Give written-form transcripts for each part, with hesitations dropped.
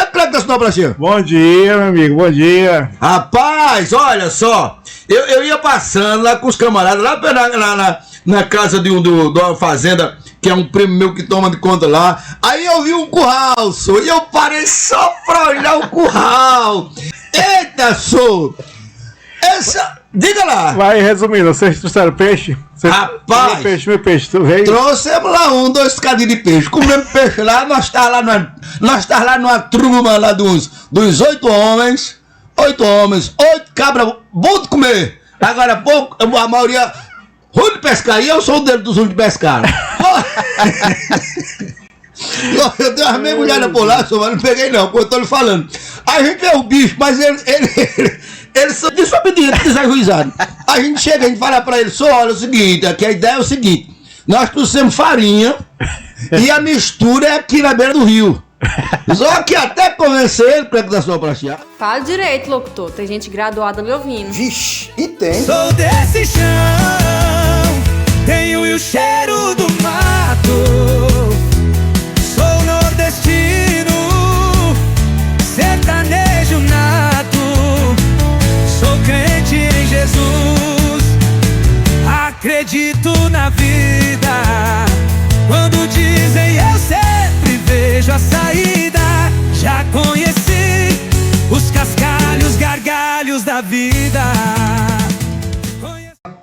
dia, Cleber da Sonoplastia. Bom dia, meu amigo, bom dia. Rapaz, olha só, eu ia passando lá com os camaradas, lá na casa de uma fazenda, que é um primo meu que toma de conta lá. Aí eu vi um curral, e eu parei só pra olhar o curral. Eita, diga lá. Vai, resumindo, vocês trouxeram peixe? Rapaz, meu peixe, tu veio? trouxemos lá 2 cadinhos de peixe. Comemos peixe lá, nós tá lá numa turma lá dos 8 homens. 8 cabras, bom de comer. Agora pouco, a maioria ruim de pescar, e eu sou o dele dos ruins de pescar. Eu dei umas mergulhadas por lá, mas não peguei não, porque eu tô lhe falando. A gente é o bicho, mas eles são desobedientes, desajuizados. A gente chega, a gente fala pra eles, olha, é o seguinte, aqui a ideia é o seguinte, nós trouxemos farinha e a mistura é aqui na beira do rio. Só que até convencer ele para da Sonoplastia. Fala direito, locutor, tem gente graduada me ouvindo. Vixe, e tem. Sou desse chão, tenho o cheiro do mato. Sou nordestino, sertanejo nato. Sou crente em Jesus, acredito na vida. Quando dizem eu sempre vejo a saída. Já conheci os cascalhos, gargalhos da vida.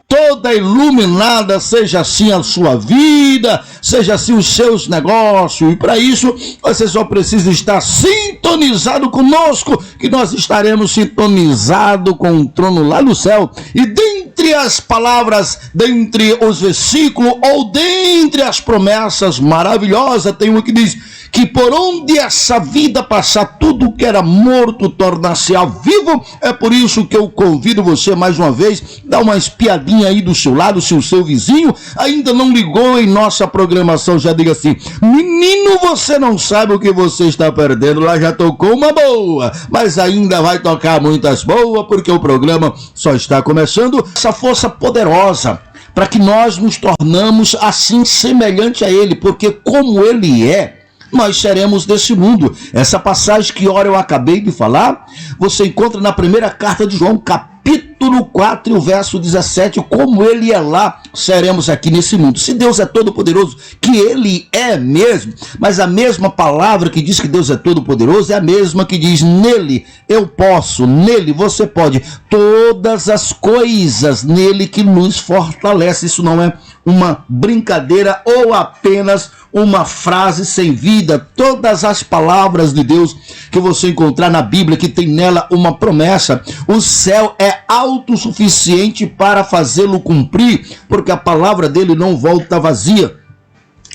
Toda iluminada seja assim a sua vida, seja assim os seus negócios. E para isso, você só precisa estar sintonizado conosco, que nós estaremos sintonizados com o trono lá no céu. E dentre as palavras, dentre os versículos, ou dentre as promessas maravilhosas, tem uma que diz que por onde essa vida passar, tudo que era morto torna-se a vivo. É por isso que eu convido você mais uma vez, dá uma espiadinha aí do seu lado, se o seu vizinho ainda não ligou em nossa programação, já diga assim: menino, você não sabe o que você está perdendo, lá já tocou uma boa, mas ainda vai tocar muitas boas, porque o programa só está começando. Essa força poderosa para que nós nos tornamos assim semelhante a ele, porque como ele é, nós seremos desse mundo. Essa passagem que ora eu acabei de falar, você encontra na primeira carta de João, capítulo 4, o verso 17, como ele é lá, seremos aqui nesse mundo. Se Deus é todo poderoso, que ele é mesmo, mas a mesma palavra que diz que Deus é todo poderoso é a mesma que diz: nele eu posso, nele você pode, todas as coisas nele que nos fortalece. Isso não é uma brincadeira ou apenas uma frase sem vida. Todas as palavras de Deus que você encontrar na Bíblia, que tem nela uma promessa, o céu é autossuficiente para fazê-lo cumprir, porque a palavra dele não volta vazia.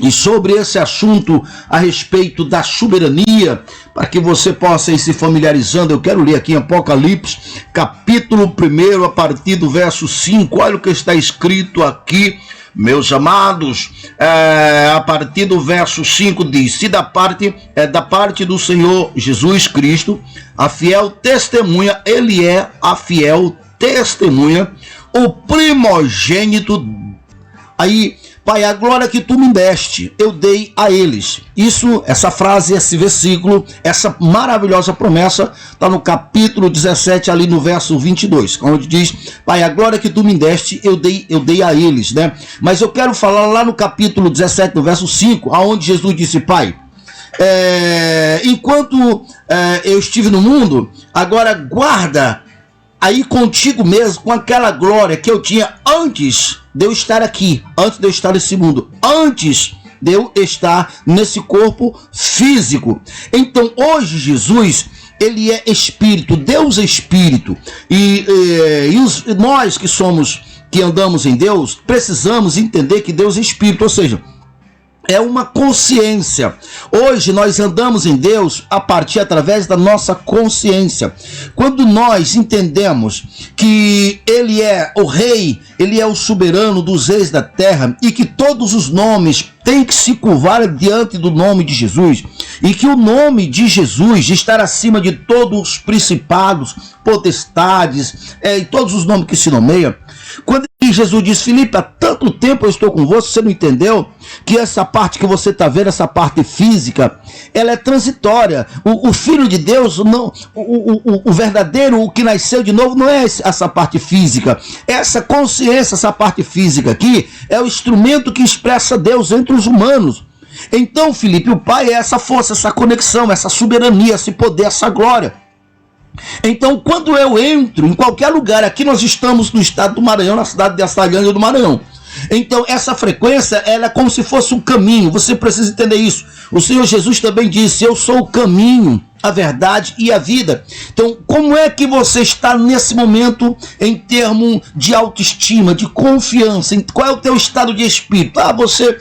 E sobre esse assunto, a respeito da soberania, para que você possa ir se familiarizando, eu quero ler aqui em Apocalipse, capítulo 1, a partir do verso 5, olha o que está escrito aqui, meus amados, a partir do verso 5 diz: se da parte do Senhor Jesus Cristo, a fiel testemunha, ele é a fiel testemunha, o primogênito. Aí, Pai, a glória que tu me deste, eu dei a eles. Isso, essa frase, esse versículo, essa maravilhosa promessa, está no capítulo 17, ali no verso 22, onde diz: Pai, a glória que tu me deste, eu dei a eles, né? Mas eu quero falar lá no capítulo 17, no verso 5, aonde Jesus disse: Pai, enquanto eu estive no mundo, agora guarda aí contigo mesmo, com aquela glória que eu tinha antes de eu estar aqui, antes de eu estar nesse mundo, antes de eu estar nesse corpo físico. Então hoje Jesus, ele é Espírito, Deus é Espírito, e nós que andamos em Deus, precisamos entender que Deus é Espírito, ou seja, é uma consciência. Hoje nós andamos em Deus através da nossa consciência. Quando nós entendemos que ele é o rei, ele é o soberano dos reis da terra, e que todos os nomes têm que se curvar diante do nome de Jesus, e que o nome de Jesus estar acima de todos os principados, potestades, e todos os nomes que se nomeiam. Quando E Jesus disse: Filipe, há tanto tempo eu estou com você não entendeu que essa parte que você está vendo, essa parte física, ela é transitória. O Filho de Deus, não, o verdadeiro, o que nasceu de novo, não é essa parte física. Essa consciência, essa parte física aqui, é o instrumento que expressa Deus entre os humanos. Então, Filipe, o Pai é essa força, essa conexão, essa soberania, esse poder, essa glória. Então, quando eu entro em qualquer lugar, aqui nós estamos no estado do Maranhão, na cidade de Açailândia do Maranhão. Então, essa frequência, ela é como se fosse um caminho. Você precisa entender isso. O Senhor Jesus também disse: eu sou o caminho, a verdade e a vida. Então, como é que você está nesse momento em termos de autoestima, de confiança? Qual é o teu estado de espírito? Você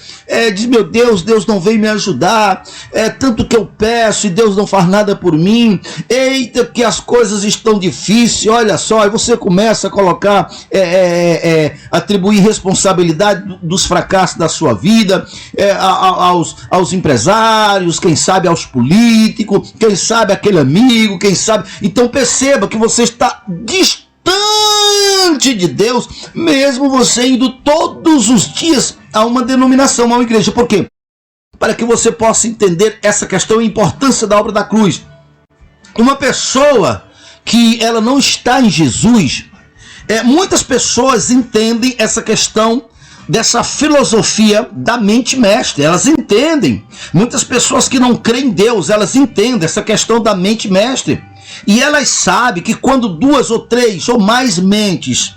diz: meu Deus, Deus não veio me ajudar, tanto que eu peço e Deus não faz nada por mim, eita que as coisas estão difíceis, olha só. Aí você começa a colocar, atribuir responsabilidade dos fracassos da sua vida aos empresários, quem sabe aos políticos, quem sabe aquele amigo, quem sabe. Então perceba que você está distante de Deus, mesmo você indo todos os dias a uma denominação, a uma igreja. Por quê? Para que você possa entender essa questão e a importância da obra da cruz. Uma pessoa que ela não está em Jesus, muitas pessoas entendem essa questão dessa filosofia da mente mestre. Elas entendem. Muitas pessoas que não creem em Deus, elas entendem essa questão da mente mestre. E elas sabem que quando 2 ou 3 ou mais mentes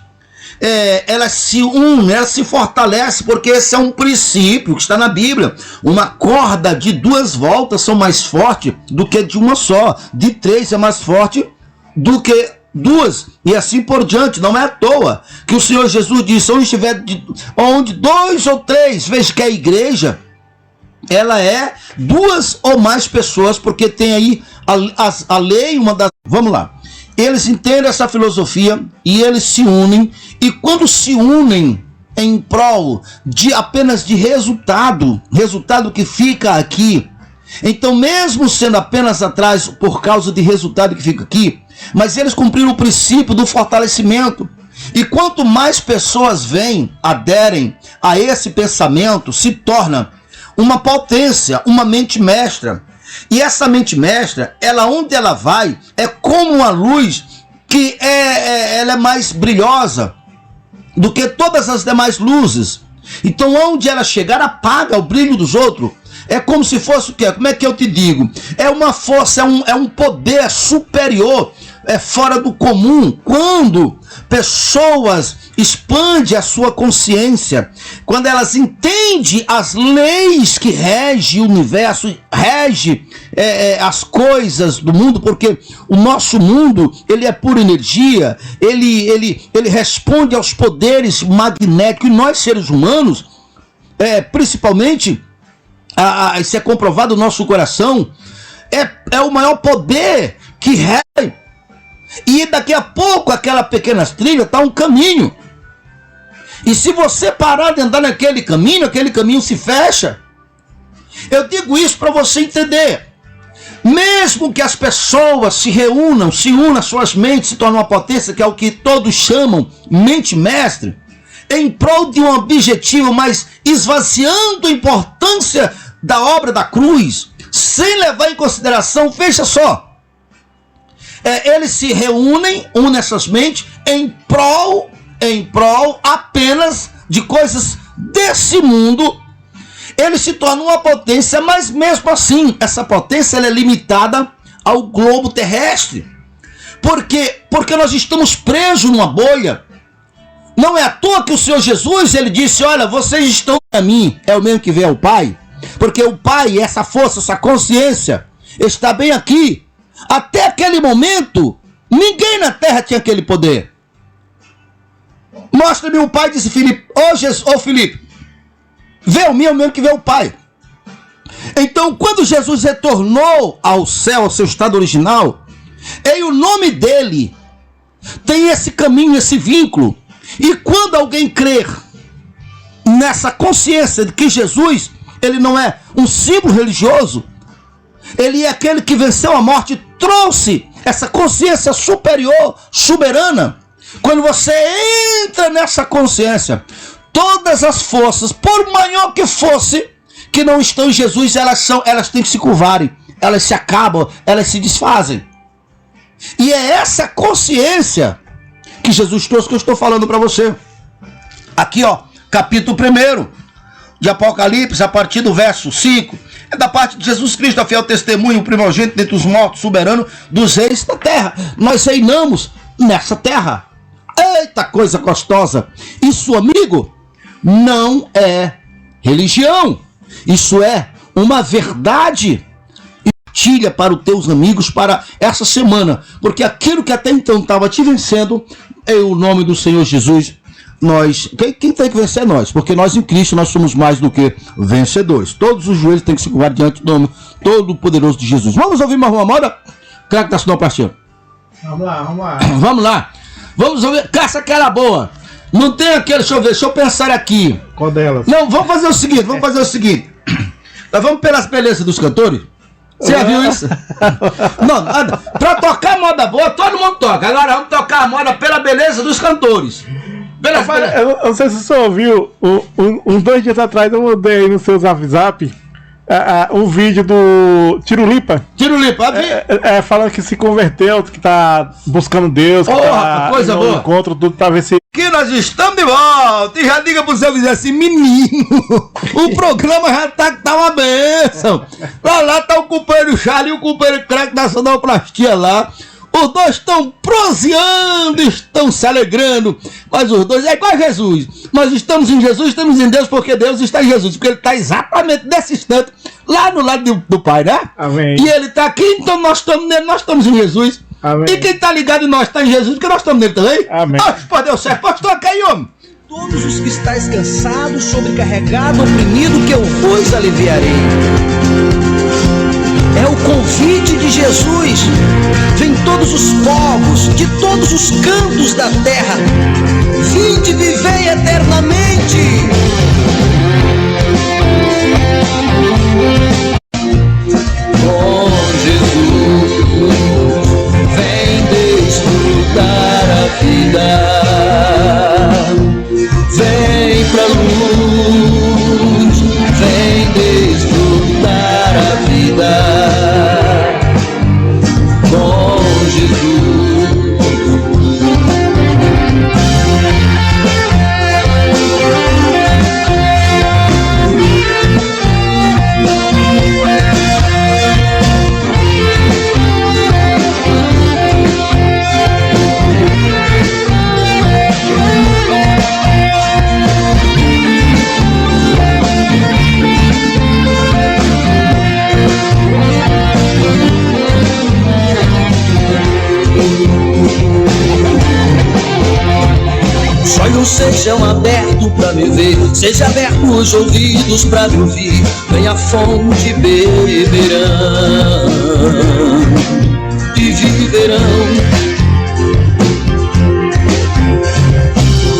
elas se unem, elas se fortalecem, porque esse é um princípio que está na Bíblia. Uma corda de 2 voltas são mais fortes do que de uma só. De 3 é mais forte do que 2, e assim por diante. Não é à toa que o Senhor Jesus disse: onde 2 ou 3, veja que a igreja, ela é 2 ou mais pessoas, porque tem aí a lei, uma das... Vamos lá. Eles entendem essa filosofia e eles se unem, e quando se unem em prol de apenas de resultado que fica aqui, então mesmo sendo apenas atrás por causa de resultado que fica aqui, mas eles cumpriram o princípio do fortalecimento. E quanto mais pessoas vêm, aderem a esse pensamento, se torna uma potência, uma mente mestra. E essa mente mestra, ela, onde ela vai, é como uma luz que ela é mais brilhosa do que todas as demais luzes. Então, onde ela chegar, apaga o brilho dos outros. É como se fosse o quê? Como é que eu te digo? É uma força, é um poder superior, fora do comum. Quando pessoas expandem a sua consciência, quando elas entendem as leis que regem o universo, regem as coisas do mundo, porque o nosso mundo, ele é pura energia, ele responde aos poderes magnéticos, e nós seres humanos, principalmente, isso é comprovado no nosso coração, é o maior poder que rege. E daqui a pouco aquela pequena trilha está um caminho. E se você parar de andar naquele caminho se fecha. Eu digo isso para você entender. Mesmo que as pessoas se reúnam, suas mentes se tornem uma potência, que é o que todos chamam mente mestre, em prol de um objetivo, mas esvaziando a importância da obra da cruz, sem levar em consideração, veja só, eles se reúnem, unem essas mentes em prol apenas de coisas desse mundo. Eles se tornam uma potência, mas mesmo assim, essa potência ela é limitada ao globo terrestre. Por quê? Porque nós estamos presos numa bolha. Não é à toa que o Senhor Jesus, ele disse: olha, vocês estão a mim, é o mesmo que vê ao Pai. Porque o Pai, essa força, essa consciência, está bem aqui. Até aquele momento, ninguém na terra tinha aquele poder. Mostra-me o Pai, disse Filipe. Ô Filipe, vê o mim, é o mesmo que vê o Pai. Então, quando Jesus retornou ao céu, ao seu estado original, em o nome dele tem esse caminho, esse vínculo. E quando alguém crer nessa consciência de que Jesus, ele não é um símbolo religioso, ele é aquele que venceu a morte, trouxe essa consciência superior, soberana, Quando você entra nessa consciência, todas as forças, por maior que fosse, que não estão em Jesus, elas têm que se curvarem, elas se acabam, elas se desfazem. E é essa consciência que Jesus trouxe que eu estou falando para você. Aqui, ó, capítulo 1 de Apocalipse, a partir do verso 5, é da parte de Jesus Cristo, a fiel testemunho, o primogênito dentre os mortos, soberano dos reis da terra. Nós reinamos nessa terra. Eita coisa gostosa! Isso, amigo, não é religião. Isso é uma verdade. E partilha para os teus amigos para essa semana, porque aquilo que até então estava te vencendo, é o nome do Senhor Jesus. Quem tem que vencer é nós, porque nós em Cristo nós somos mais do que vencedores. Todos os joelhos têm que se curvar diante do nome todo-poderoso de Jesus. Vamos ouvir mais uma moda? Craque da sonoplastia. Vamos lá. Vamos lá. Vamos ouvir. Caça que era boa. Não tem aquele, deixa eu pensar aqui. Qual delas? Não, vamos fazer o seguinte. Nós vamos pelas belezas dos cantores. Você já viu isso? Não, pra tocar moda boa, todo mundo toca. Agora vamos tocar a moda pela beleza dos cantores. Eu não sei se você ouviu, uns 2 dias atrás eu mandei no seu Zap um vídeo do Tirulipa. Falando que se converteu, que tá buscando Deus, que tá coisa boa. Encontro, tudo pra ver se... Que nós estamos de volta. E já diga pro seu vizinho assim, menino, o programa já tá uma bênção. Lá tá o companheiro Charlie e o companheiro Craque da sonoplastia lá. Os dois estão proseando, estão se alegrando, mas os dois é igual a Jesus. Nós estamos em Jesus, estamos em Deus, porque Deus está em Jesus, porque Ele está exatamente nesse instante, lá no lado do Pai, né? Amém. E Ele está aqui, então nós estamos nele, nós estamos em Jesus. Amém. E quem está ligado em nós está em Jesus, porque nós estamos nele também. Amém. Pode deu certo, pode tocar aí, homem. Todos os que estáis cansados, sobrecarregados, oprimidos, que eu vos aliviarei. É o convite de Jesus. Vem todos os povos, de todos os cantos da terra. Vinde viver eternamente. Com Jesus, vem desfrutar a vida. Vem pra luz, vem desfrutar a vida. Olhos sejam abertos para me ver, seja abertos os ouvidos para me ouvir. Vem a fonte, beberão e viverão.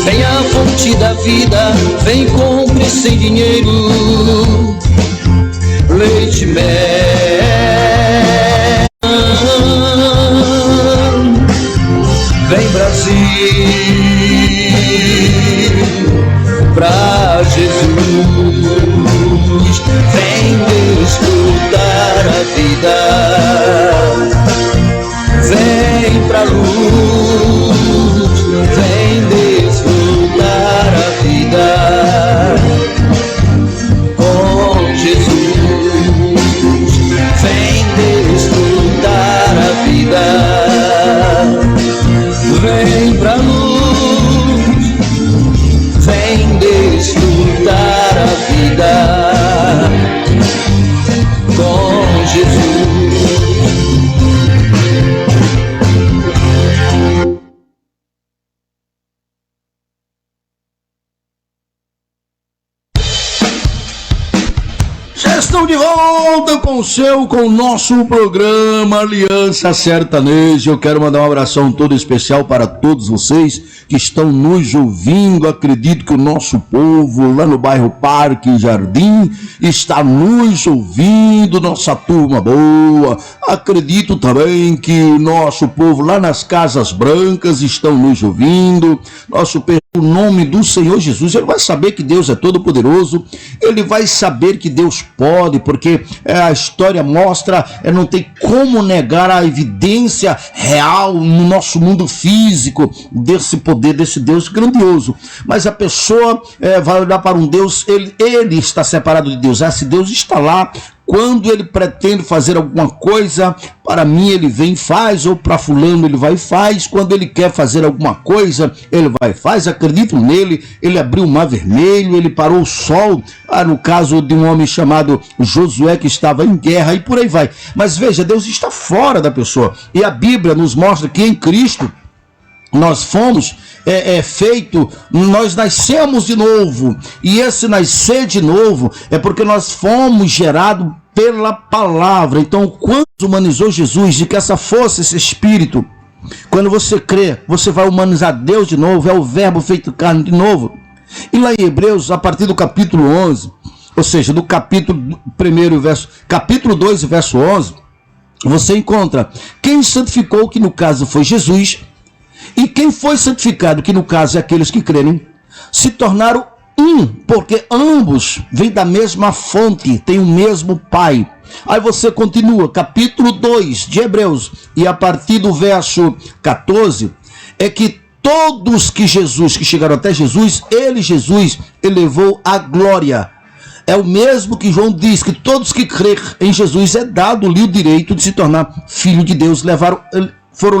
Vem a fonte da vida, vem compre sem dinheiro leite e mel. Vem Brasil, pra Jesus, vem desfrutar a vida, vem pra luz, vem desfrutar a vida, com Jesus, com o nosso programa Aliança Sertaneja. Eu quero mandar um abração todo especial para todos vocês que estão nos ouvindo. Acredito que o nosso povo lá no bairro Parque Jardim está nos ouvindo, nossa turma boa. Acredito também que o nosso povo lá nas Casas Brancas estão nos ouvindo. O nome do Senhor Jesus, ele vai saber que Deus é todo poderoso, ele vai saber que Deus pode, porque a história mostra, não tem como negar a evidência real no nosso mundo físico desse poder, desse Deus grandioso. Mas a pessoa vai olhar para um Deus, ele está separado de Deus. Esse Deus está lá. Quando ele pretende fazer alguma coisa, para mim ele vem e faz, ou para fulano ele vai e faz. Quando ele quer fazer alguma coisa, ele vai e faz. Acredito nele, ele abriu o mar vermelho, ele parou o sol, no caso de um homem chamado Josué que estava em guerra, e por aí vai. Mas veja, Deus está fora da pessoa, e a Bíblia nos mostra que em Cristo nós fomos nós nascemos de novo, e esse nascer de novo é porque nós fomos gerados pela palavra. Então, quando humanizou Jesus, de que essa força, esse espírito, quando você crê, você vai humanizar Deus de novo, é o verbo feito carne de novo. E lá em Hebreus, a partir do capítulo 11, ou seja, do capítulo 1, capítulo 2, verso 11, você encontra quem santificou, que no caso foi Jesus. E quem foi santificado, que no caso é aqueles que crerem, se tornaram um, porque ambos vêm da mesma fonte, têm o mesmo Pai. Aí você continua, capítulo 2 de Hebreus, e a partir do verso 14, é que todos que chegaram até Jesus, Jesus elevou a glória. É o mesmo que João diz, que todos que crerem em Jesus é dado-lhe o direito de se tornar filho de Deus, foram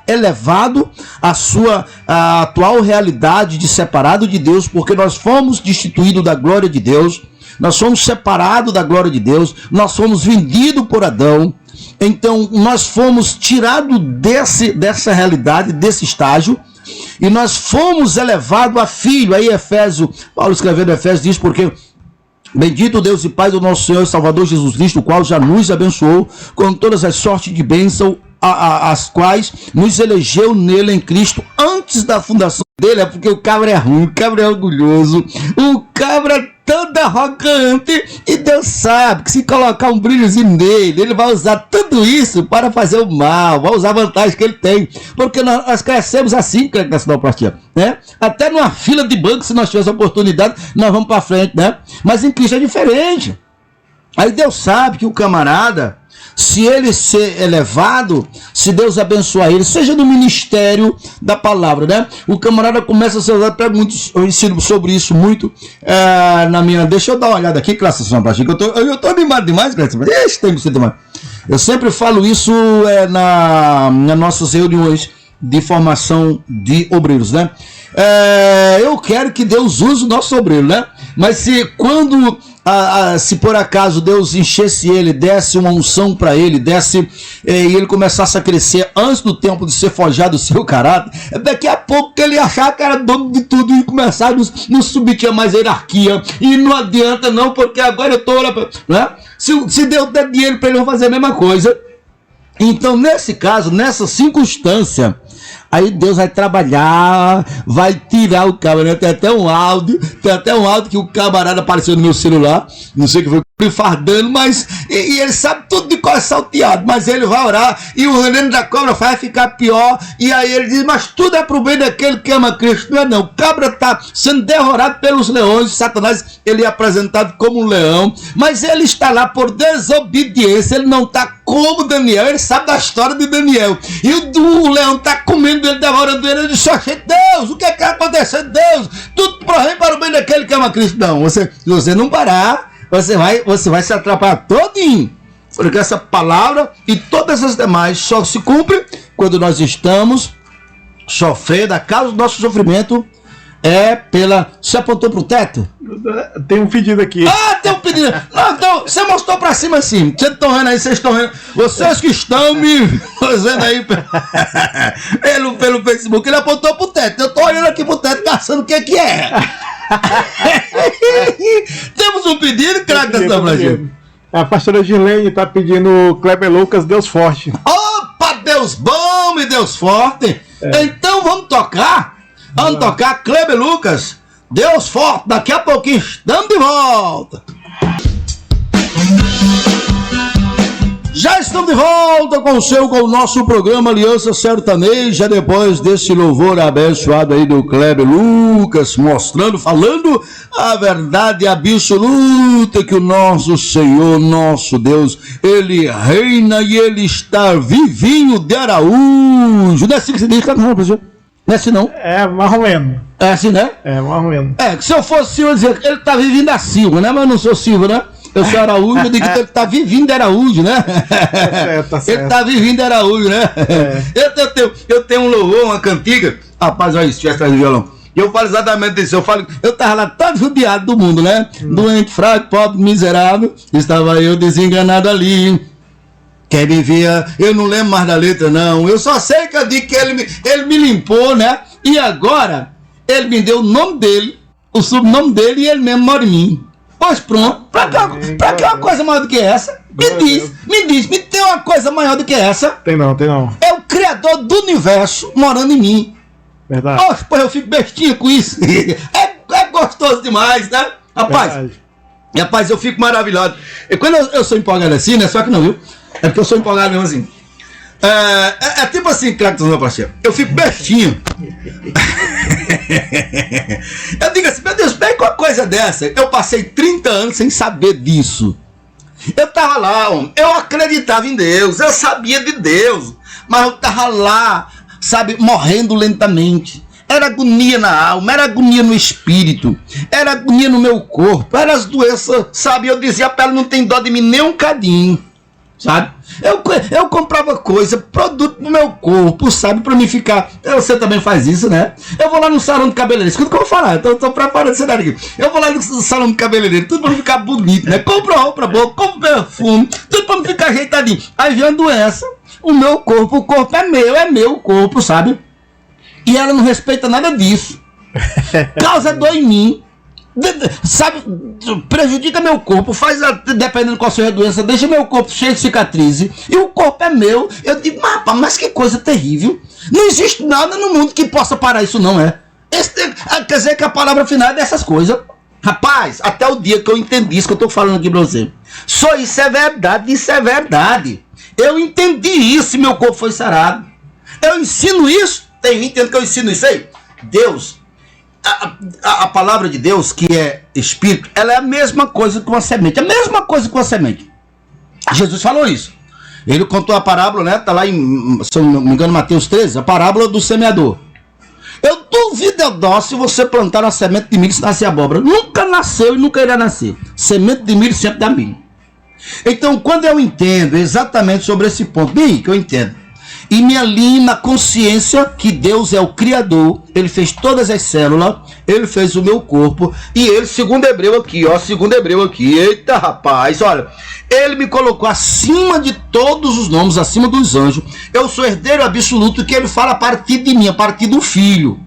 elevado à sua atual realidade de separado de Deus, porque nós fomos destituídos da glória de Deus, nós fomos separados da glória de Deus, nós fomos vendidos por Adão. Então nós fomos tirados dessa realidade, desse estágio, e nós fomos elevados a filho. Aí Paulo escrevendo Efésios diz, porque bendito Deus e Pai do nosso Senhor e Salvador Jesus Cristo, o qual já nos abençoou com todas as sortes de bênção, as quais nos elegeu nele em Cristo antes da fundação dele. É porque o cabra é ruim, o cabra é orgulhoso, o cabra é todo arrogante, e Deus sabe que se colocar um brilhozinho nele, ele vai usar tudo isso para fazer o mal, vai usar a vantagem que ele tem, porque nós crescemos assim, na sinoplastia, né? Até numa fila de banco, se nós tivermos oportunidade, nós vamos para frente, né? Mas em Cristo é diferente. Aí Deus sabe que o camarada, se ele ser elevado, se Deus abençoar ele, seja no ministério da palavra, né? O camarada começa a ser usado, eu ensino sobre isso muito na minha... Deixa eu dar uma olhada aqui, Clássica Sonoplastia, eu tô animado demais, Clássica. Tem que ser demais. Eu sempre falo isso nas nossas reuniões de formação de obreiros, né? Eu quero que Deus use o nosso obreiro, né? Mas se por acaso Deus enchesse ele, desse uma unção para ele, e ele começasse a crescer antes do tempo de ser forjado o seu caráter, daqui a pouco que ele achar que era dono de tudo e começar a nos submeter a mais hierarquia, e não adianta não, porque agora eu tô, né? Se Deus der dinheiro para ele, eu vou fazer a mesma coisa. Então, nesse caso, nessa circunstância, aí Deus vai trabalhar, vai tirar o camarada. Tem até um áudio que o camarada apareceu no meu celular, não sei o que foi, fardando, mas e ele sabe tudo de qual é salteado, mas ele vai orar, e o veneno da cobra vai ficar pior, e aí ele diz, mas tudo é pro bem daquele que ama Cristo. Não é não, o cabra está sendo devorado pelos leões, Satanás, ele é apresentado como um leão, mas ele está lá por desobediência, ele não está como Daniel, ele sabe da história de Daniel, e o leão está comendo ele, devorando ele, diz, Deus, o que é que vai acontecer? Deus, tudo para o bem daquele que ama Cristo. Não, se você não parar, você vai se atrapalhar todinho, porque essa palavra e todas as demais só se cumprem quando nós estamos sofrendo. A causa do nosso sofrimento Você apontou pro teto? Tem um pedido aqui. Tem um pedido. Não, então, você mostrou pra cima assim. Vocês estão vendo aí, vocês estão vendo. Vocês que estão me fazendo aí pelo Facebook, ele apontou pro teto. Eu tô olhando aqui pro teto, caçando o que é. Temos um pedido, craque da sua gente. A pastora Gilene tá pedindo Kleber Lucas, Deus Forte. Opa, Deus bom e Deus forte. Então vamos tocar. Vamos tocar Kleber Lucas, Deus Forte. Daqui a pouquinho estamos de volta. Já estamos de volta com o nosso programa Aliança Sertaneja, depois desse louvor abençoado aí do Kleber Lucas, falando a verdade absoluta que o nosso Senhor, nosso Deus, Ele reina e Ele está vivinho de Araújo. Não é assim que se diz, cara? Não é assim não? É, mais ou menos. É assim, né? É, mais ou menos. É, que se eu fosse Silva, eu dizer que ele está vivinho da Silva, né? Mas eu não sou Silva, né? Eu sou Araújo, eu digo que ele tá vivinho de Araújo, né? Tá certo. Ele tá vivinho de Araújo, né? Eu tenho um louvor, uma cantiga. Rapaz, olha isso, tivesse trazido violão. E eu falo exatamente isso. Eu tava lá todo judiado do mundo, né? Doente, fraco, pobre, miserável. Estava eu desenganado ali. Quem me via, eu não lembro mais da letra, não. Eu só sei que eu digo que ele me limpou, né? E agora, ele me deu o nome dele, o sobrenome dele, e ele mesmo mora em mim. Pois pronto, pra que uma coisa maior do que essa? Me tem uma coisa maior do que essa? Tem não. É o Criador do universo morando em mim. Verdade. Poxa, pois eu fico bestinha com isso. É gostoso demais, né? Rapaz, eu fico maravilhado. E quando eu sou empolgado assim, né? Só que não, viu? É porque eu sou empolgado mesmo assim. É tipo assim, Cláudio, meu parceiro. Eu fico bestinho. Eu digo assim, meu Deus, bem com uma coisa dessa. Eu passei 30 anos sem saber disso. Eu tava lá, homem, eu acreditava em Deus, eu sabia de Deus, mas eu tava lá, sabe, morrendo lentamente. Era agonia na alma, era agonia no espírito, era agonia no meu corpo, eram as doenças, sabe? Eu dizia pra ela, não tem dó de mim nem um cadinho. Sabe? Eu comprava coisa, produto no meu corpo, sabe? Pra mim ficar. Você também faz isso, né? Eu vou lá no salão de cabeleireiro. Escuta o que eu vou falar. Eu tô preparando esse cenário aqui. Eu vou lá no salão de cabeleireiro, tudo pra me ficar bonito, né? Compro roupa boa, compro perfume, tudo pra me ficar ajeitadinho. Aí vem a doença. O meu corpo, o corpo é meu corpo, sabe? E ela não respeita nada disso. Causa dor em mim. Sabe, prejudica meu corpo, faz, dependendo qual seja a doença, deixa meu corpo cheio de cicatrizes, e o corpo é meu. Eu digo, mas que coisa terrível. Não existe nada no mundo que possa parar isso, não é? Quer dizer que a palavra final é dessas coisas. Rapaz, até o dia que eu entendi isso que eu tô falando aqui pra você. Só isso é verdade, isso é verdade. Eu entendi isso e meu corpo foi sarado. Eu ensino isso, entendo que eu ensino isso aí. Deus, a palavra de Deus, que é Espírito, ela é a mesma coisa que uma semente. A mesma coisa que uma semente. Jesus falou isso. Ele contou a parábola, né? Tá lá em, se eu não me engano, Mateus 13, a parábola do semeador. Eu duvido se você plantar uma semente de milho se nascer abóbora. Nunca nasceu e nunca irá nascer. Semente de milho sempre dá milho. Então, quando eu entendo exatamente sobre esse ponto, bem que eu entendo, e me alinho na consciência que Deus é o Criador, Ele fez todas as células, Ele fez o meu corpo, e Ele, segundo Hebreu aqui, eita rapaz, olha, Ele me colocou acima de todos os nomes, acima dos anjos. Eu sou herdeiro absoluto, que Ele fala a partir de mim, a partir do Filho.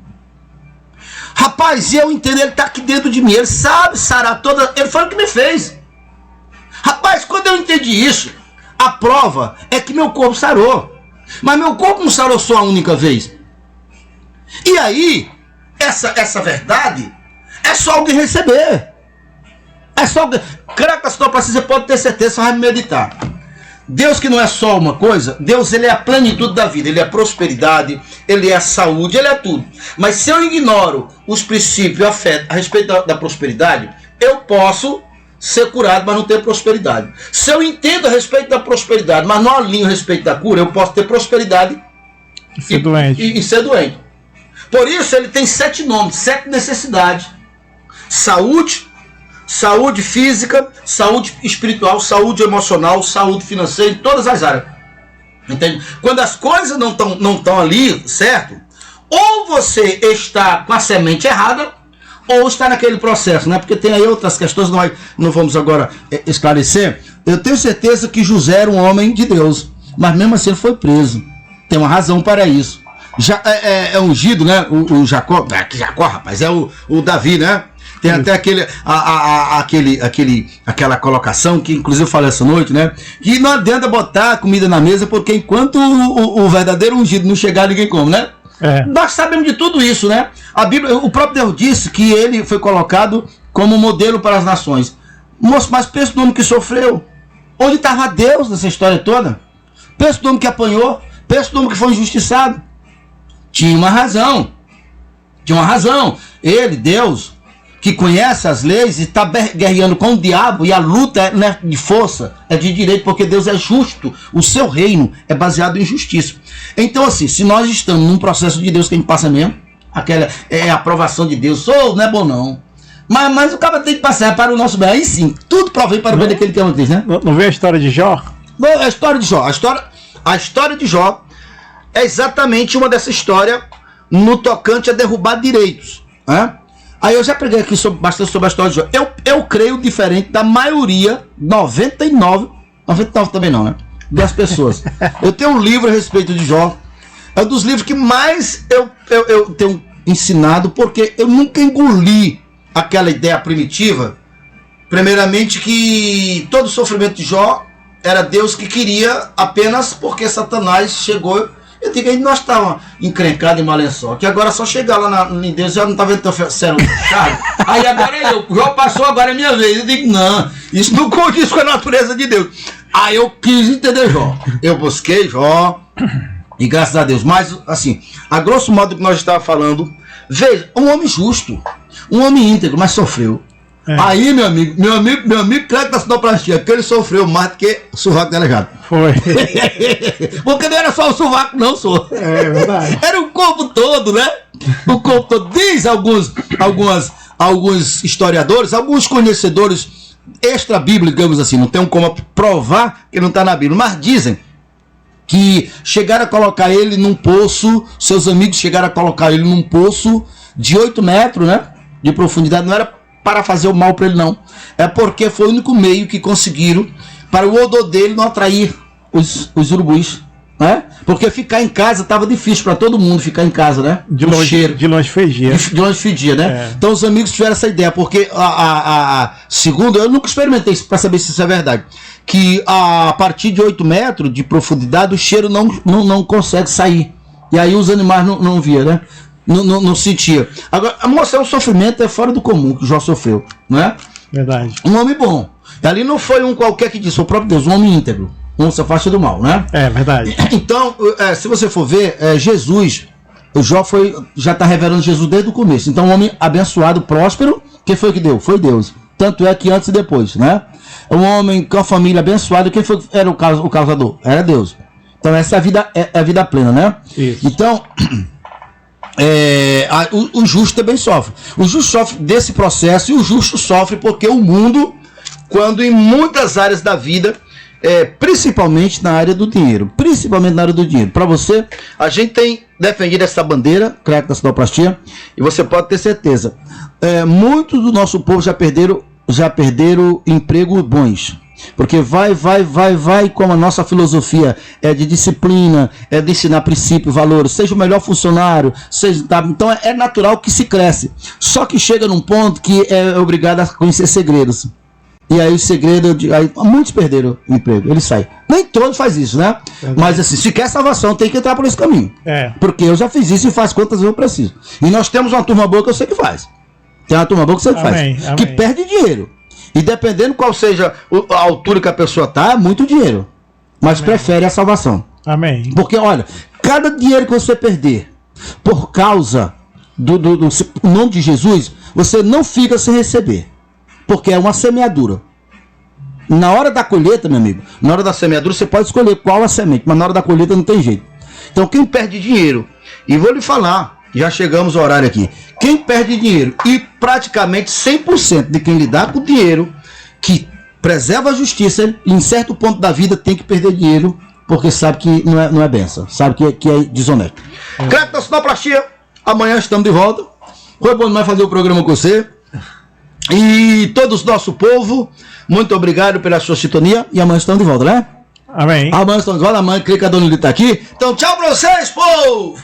Rapaz, e eu entendo, Ele está aqui dentro de mim, Ele sabe sarar toda, Ele foi o que me fez. Rapaz, quando eu entendi isso, a prova é que meu corpo sarou. Mas meu corpo não sarou só a única vez. E aí, essa verdade é só alguém receber. É só alguém. Você pode ter certeza, você vai meditar. Deus, que não é só uma coisa, Deus, ele é a plenitude da vida, ele é a prosperidade, ele é a saúde, ele é tudo. Mas se eu ignoro os princípios a respeito da prosperidade, eu posso ser curado, mas não ter prosperidade. Se eu entendo a respeito da prosperidade, mas não alinho a respeito da cura, eu posso ter prosperidade e ser doente. E ser doente. Por isso ele tem 7 nomes, 7 necessidades: saúde, saúde física, saúde espiritual, saúde emocional, saúde financeira, em todas as áreas. Entende? Quando as coisas não estão ali, certo? Ou você está com a semente errada, ou está naquele processo, né? Porque tem aí outras questões, nós não vamos agora esclarecer. Eu tenho certeza que José era um homem de Deus, mas mesmo assim ele foi preso. Tem uma razão para isso. Já é ungido, né? O Jacó, Jacó, rapaz, é o Davi, né? Tem até aquela colocação que inclusive eu falei essa noite, né? Que não adianta botar comida na mesa, porque enquanto o verdadeiro ungido não chegar, ninguém come, né? Nós sabemos de tudo isso, né? A Bíblia, o próprio Deus disse que ele foi colocado como modelo para as nações. Moço, mas pensa no homem que sofreu. Onde estava Deus nessa história toda? Pensa no homem que apanhou. Pensa no homem que foi injustiçado. Tinha uma razão. Ele, Deus, que conhece as leis e está guerreando com o diabo, e a luta não é de força, é de direito, porque Deus é justo. O seu reino é baseado em justiça. Então, assim, se nós estamos num processo de Deus que a gente passa mesmo, aquela é a aprovação de Deus, não é bom não. Mas o cara tem que passar para o nosso bem. Aí sim, tudo provém para o bem daquele que ama Cristo, né? Não vê a história de Jó? A história de Jó. A história de Jó é exatamente uma dessa história no tocante a derrubar direitos, né? Aí eu já preguei aqui bastante sobre a história de Jó. Eu creio diferente da maioria, 99 também não, né? Das pessoas. Eu tenho um livro a respeito de Jó. É um dos livros que mais eu tenho ensinado, porque eu nunca engoli aquela ideia primitiva, primeiramente, que todo o sofrimento de Jó era Deus que queria apenas porque Satanás chegou. Eu digo, aí nós estávamos encrencados em Malençol, que agora só chegar lá em Deus, já não estava vendo teu céu fechado. Aí agora Jó passou, agora é minha vez. Eu digo, não, isso não condiz com a natureza de Deus. Aí eu quis entender Jó. Eu busquei Jó, e graças a Deus. Mas, assim, a grosso modo que nós estávamos falando, veja, um homem justo, um homem íntegro, mas sofreu. Aí, meu amigo crente da sinoplastia, que ele sofreu mais do que o sovaco delegado. Foi. Porque não era só o sovaco, não, sou. É verdade. Era o corpo todo, né? O corpo todo. Diz alguns historiadores, alguns conhecedores extra-bíblicos, digamos assim, não tem como provar que não está na Bíblia, mas dizem que chegaram a colocar ele num poço, seus amigos chegaram a colocar ele num poço de 8 metros, né? De profundidade. Não era para fazer o mal para ele, não. É porque foi o único meio que conseguiram para o odor dele não atrair os urubus, né? Porque ficar em casa estava difícil para todo mundo ficar em casa, né? De longe fedia. De longe fedia, né? Então os amigos tiveram essa ideia, porque segundo, eu nunca experimentei isso para saber se isso é verdade, que a partir de 8 metros de profundidade o cheiro não consegue sair. E aí os animais não via, né? Não sentia. Agora, mostrar um sofrimento é fora do comum que Jó sofreu, não é? Verdade. Um homem bom. E ali não foi um qualquer que disse, o próprio Deus, um homem íntegro. Um se afasta do mal, né? É verdade. Então, se você for ver, Jesus, o Jó já está revelando Jesus desde o começo. Então, um homem abençoado, próspero, quem foi que deu? Foi Deus. Tanto é que antes e depois, né? Um homem com a família abençoada, quem foi que era o causador? Era Deus. Então, essa é a vida plena, né? Isso. Então, o justo também sofre. O justo sofre desse processo, e o justo sofre porque o mundo, quando em muitas áreas da vida, principalmente na área do dinheiro, para você, a gente tem defendido essa bandeira, crédito da sinoplastia, e você pode ter certeza, muitos do nosso povo já perderam empregos bons. Porque vai, como a nossa filosofia é de disciplina, é de ensinar princípios, valores, seja o melhor funcionário, então é natural que se cresce. Só que chega num ponto que é obrigado a conhecer segredos. E aí o segredo, muitos perderam o emprego, ele sai. Nem todos faz isso, né? Mas assim, se quer salvação, tem que entrar por esse caminho. Porque eu já fiz isso e faz quantas vezes eu preciso. E nós temos uma turma boa que eu sei que faz. Tem uma turma boa que você faz. Que perde dinheiro. E dependendo qual seja a altura que a pessoa está, é muito dinheiro. Mas prefere a salvação. Amém. Porque, olha, cada dinheiro que você perder por causa do nome de Jesus, você não fica sem receber. Porque é uma semeadura. Na hora da colheita, meu amigo, na hora da semeadura você pode escolher qual a semente, mas na hora da colheita não tem jeito. Então quem perde dinheiro, e vou lhe falar, já chegamos ao horário aqui, quem perde dinheiro, e praticamente 100% de quem lidar com dinheiro, que preserva a justiça, em certo ponto da vida tem que perder dinheiro, porque sabe que não é benção, sabe que é desonesto. Crédito da sinoplastia, amanhã estamos de volta. Foi bom demais fazer o programa com você. E todos nosso povo, muito obrigado pela sua sintonia. E amanhã estamos de volta, né? Amém. Amanhã estamos de volta, amanhã creio que a dona Lili está aqui. Então tchau pra vocês, povo!